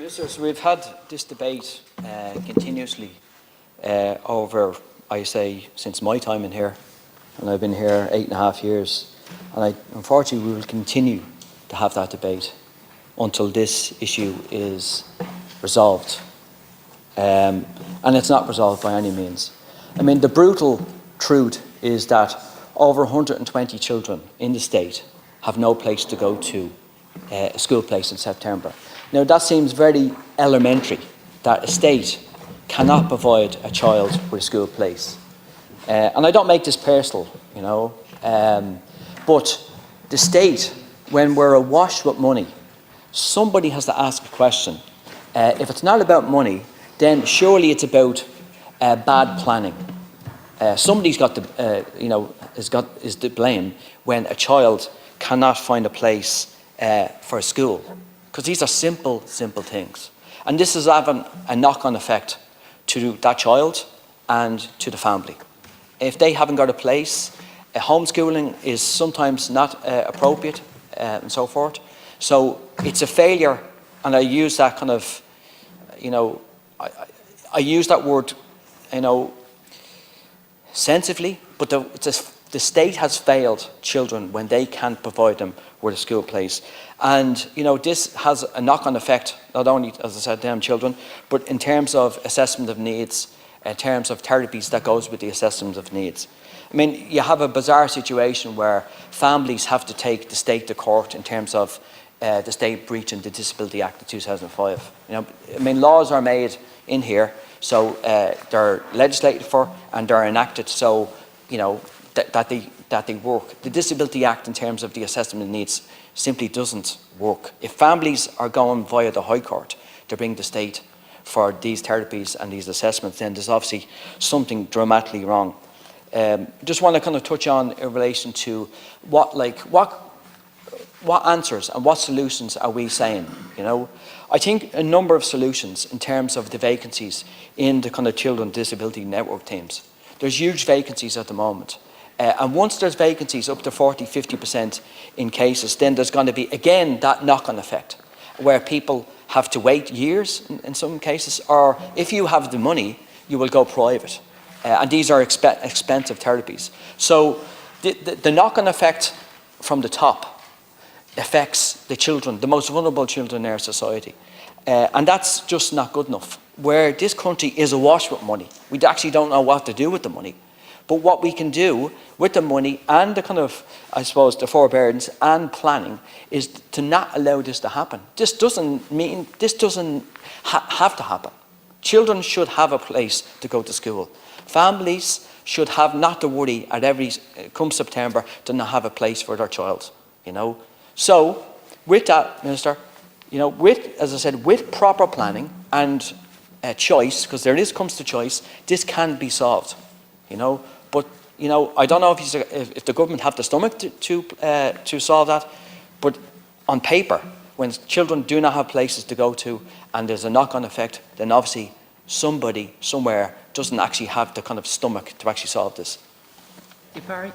Minister, so we've had this debate continuously over, I say, since my time in here, and I've been here 8.5 years, and unfortunately we will continue to have that debate until this issue is resolved. And it's not resolved by any means. I mean, the brutal truth is that over 120 children in the state have no place to go to, a school place in September. Now, that seems very elementary, that a state cannot provide a child with a school place. And I don't make this personal, you know, but the state, when we're awash with money, somebody has to ask a question. If it's not about money, then surely it's about bad planning. Somebody's got to, is to blame when a child cannot find a place for a school, because these are simple things, and this is having a knock-on effect to that child and to the family. If they haven't got a place, homeschooling is sometimes not appropriate, and so forth. So it's a failure, and I use that kind of, I use that word, sensibly, but the state has failed children when they can't provide them with a school place. And this has a knock-on effect, not only, as I said, them children, but in terms of assessment of needs, in terms of therapies that goes with the assessment of needs. I mean, you have a bizarre situation where families have to take the state to court in terms of the state breaching the Disability Act of 2005. I mean, laws are made in here, so they're legislated for and they're enacted so that they work. The Disability Act, in terms of the assessment of needs, simply doesn't work. If families are going via the High Court to bring the state for these therapies and these assessments, then there's obviously something dramatically wrong. Just want to kind of touch on in relation to what answers and what solutions are we saying? I think a number of solutions in terms of the vacancies in the kind of children disability network teams. There's huge vacancies at the moment. And once there's vacancies up to 40–50% in cases, then there's going to be, again, that knock-on effect where people have to wait years in some cases, or if you have the money, you will go private. And these are expensive therapies. So the knock-on effect from the top affects the children, the most vulnerable children in our society. And that's just not good enough. Where this country is awash with money, we actually don't know what to do with the money. But what we can do with the money and the kind of, I suppose, the forbearance and planning is to not allow this to happen. This doesn't have to happen. Children should have a place to go to school. Families should have not to worry at come September to not have a place for their child. So with that, Minister, as I said, with proper planning and choice, because comes to choice, this can be solved. But I don't know if the government have the stomach to solve that. But on paper, when children do not have places to go to and there's a knock-on effect, then obviously somebody somewhere doesn't actually have the kind of stomach to actually solve this. Parry.